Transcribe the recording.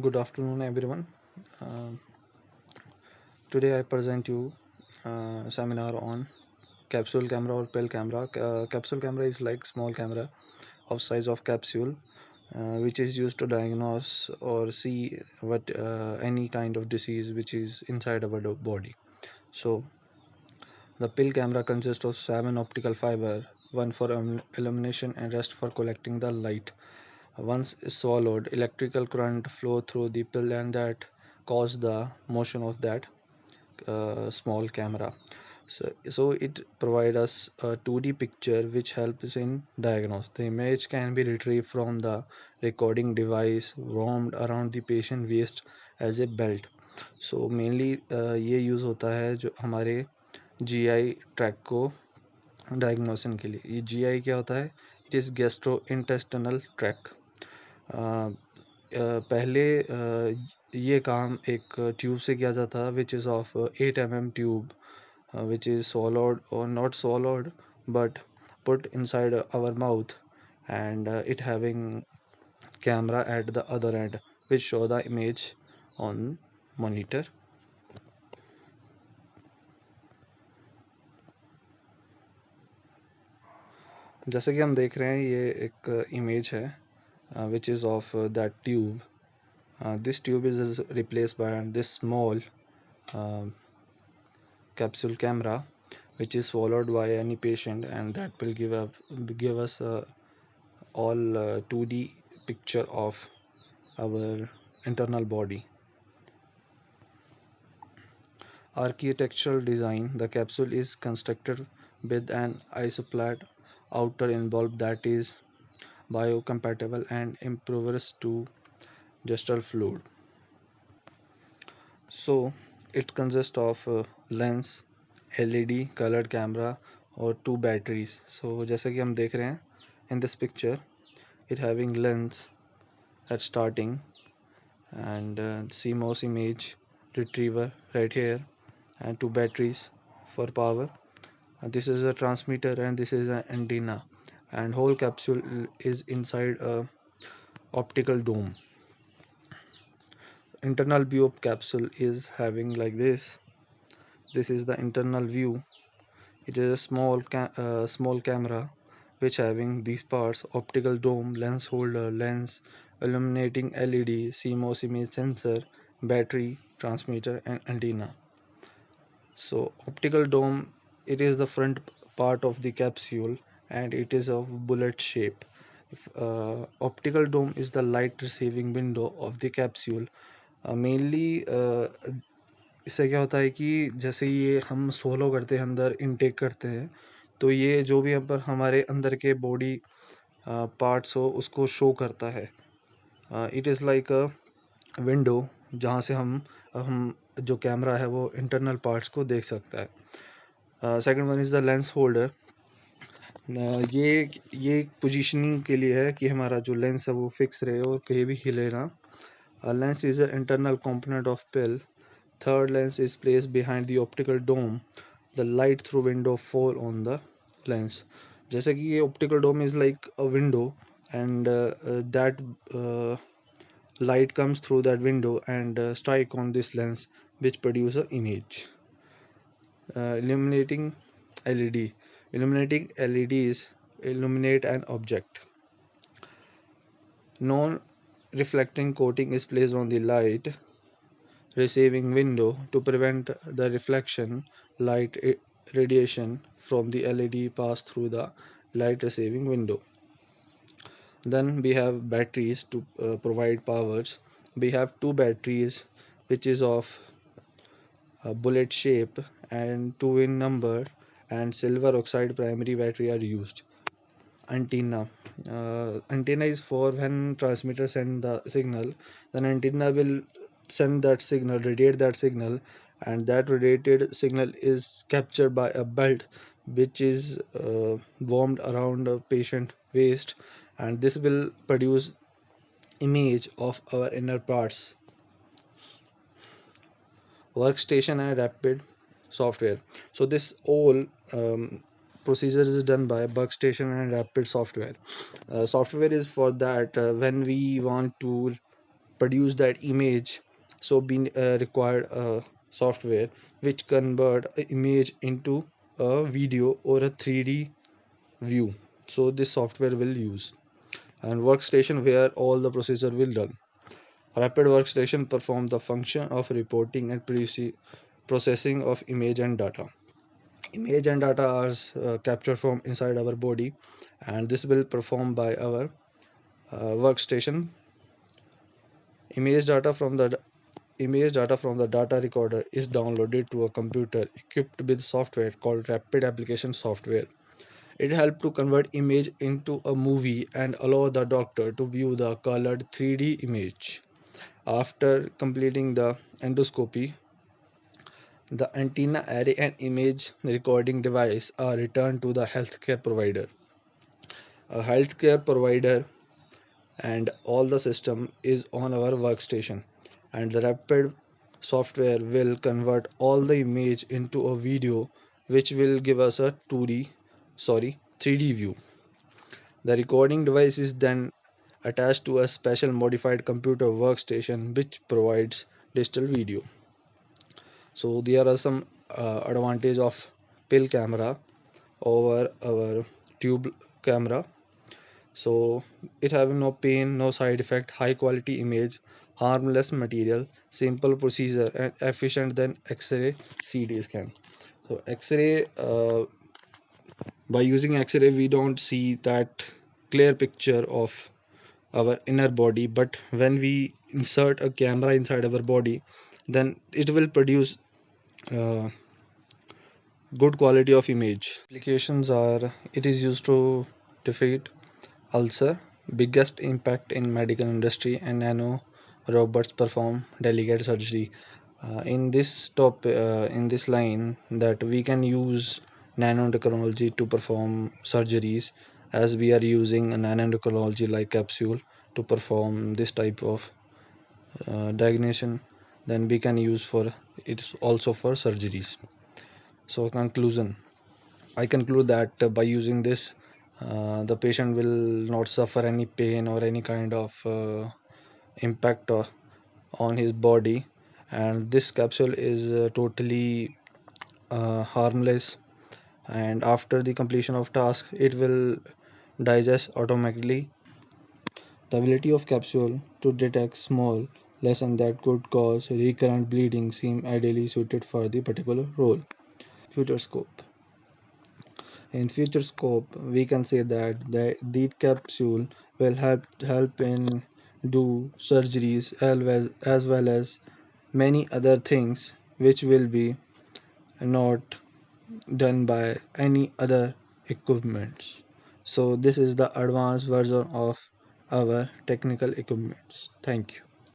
Good afternoon, everyone. Uh, Today I present you seminar on capsule camera or pill camera. Capsule camera is like small camera of size of capsule, which is used to diagnose or see what any kind of disease which is inside our body. So the pill camera consists of seven optical fiber, one for illumination and rest for collecting the light. Once swallowed, electrical current flow through the pill and that cause the motion of that small camera. So it provides us a 2D picture which helps in diagnose. The image can be retrieved from the recording device roamed around the patient waist as a belt. So mainly ये use होता है जो हमारे GI track को डायग्नोसिन के लिए. ये GI क्या होता है? It is gastro intestinal track. पहले ये काम एक ट्यूब से किया जाता which is of 8 mm tube which is swallowed or not swallowed but put inside our mouth, and it having camera at the other end which show the image on monitor. जैसे कि हम देख रहे हैं ये एक इमेज है which is of that tube. This tube is replaced by this small uh, capsule camera which is swallowed by any patient, and that will give us all 2D picture of our internal body. Architectural design: the capsule is constructed with an isoplat outer envelope that is biocompatible and impervious to gestal fluid. So it consists of lens, LED, colored camera और two batteries. So जैसे कि हम देख रहे हैं in this picture, it having lens at starting and CMOS image retriever right here and two batteries for power. This is a transmitter and this is an antenna, and whole capsule is inside a optical dome. Internal view of capsule is having like this. This is the internal view. It is a small camera which having these parts: optical dome, lens holder, lens, illuminating LED, CMOS image sensor, battery, transmitter and antenna. So optical dome, it is the front part of the capsule and it is of bullet shape. Optical dome is the light receiving window of the capsule. Mainly इससे क्या होता है कि जैसे ये हम solo करते हैं, अंदर इनटेक करते हैं, तो ये जो भी हम पर हमारे अंदर के बॉडी पार्ट्स हो उसको शो करता है. It is like a window जहाँ से हम जो कैमरा है वो इंटरनल पार्ट्स को देख सकता है. Second one is the lens holder. ये पोजीशनिंग के लिए है कि हमारा जो लेंस है वो फिक्स रहे और कहीं भी हिले ना. Lens is a internal component of pill. Third lens is placed behind the optical dome. The light through window fall on the lens. जैसे कि ये optical dome is like a window, and that light comes through that window and strike on this lens which produce an image. Illuminating LED. Illuminating LEDs illuminate an object. Non-reflecting coating is placed on the light receiving window to prevent the reflection light radiation from the LED pass through the light receiving window. Then we have batteries to provide powers. We have two batteries which is of bullet shape and 2 in number, and silver oxide primary battery are used. Antenna. Antenna is for when transmitter send the signal, then antenna will send that signal, radiate that signal, and that radiated signal is captured by a belt which is warmed around a patient waist, and this will produce image of our inner parts. Workstation and rapid software. So this all procedure is done by workstation and rapid software. Software is for that when we want to produce that image. So being required a software which convert a image into a video or a 3D view. So this software will use, and workstation where all the procedure will done. Rapid workstation perform the function of reporting and processing of image and data. Image and data are captured from inside our body, and this will perform by our workstation. Image data from the data recorder is downloaded to a computer equipped with software called Rapid Application Software. It helps to convert image into a movie and allow the doctor to view the colored 3D image. After completing the endoscopy, the antenna array and image recording device are returned to the healthcare provider. A healthcare provider and all the system is on our workstation, and the rapid software will convert all the image into a video which will give us a 3D view. The recording device is then attached to a special modified computer workstation which provides digital video. So there are some advantage of pill camera over our tube camera. So it have no pain, no side effect, high quality image, harmless material, simple procedure, and efficient than X-ray CT scan. So X-ray, by using X-ray, we don't see that clear picture of our inner body, but when we insert a camera inside our body, then it will produce uh, good quality of image. Applications are, it is used to defeat ulcer, biggest impact in medical industry, and nano robots perform delicate surgery. In this line, that we can use nanotechnology to perform surgeries, as we are using a nanotechnology like capsule to perform this type of diagnosis. Then we can use for it's also for surgeries. So conclusion, I conclude that by using this, the patient will not suffer any pain or any kind of impact on his body, and this capsule is totally harmless. And after the completion of task, it will digest automatically. The ability of capsule to detect small lesion that could cause recurrent bleeding seem ideally suited for the particular role. Future scope. In future scope, we can say that the capsule will help in do surgeries as well as many other things which will be not done by any other equipments. So this is the advanced version of our technical equipments. Thank you.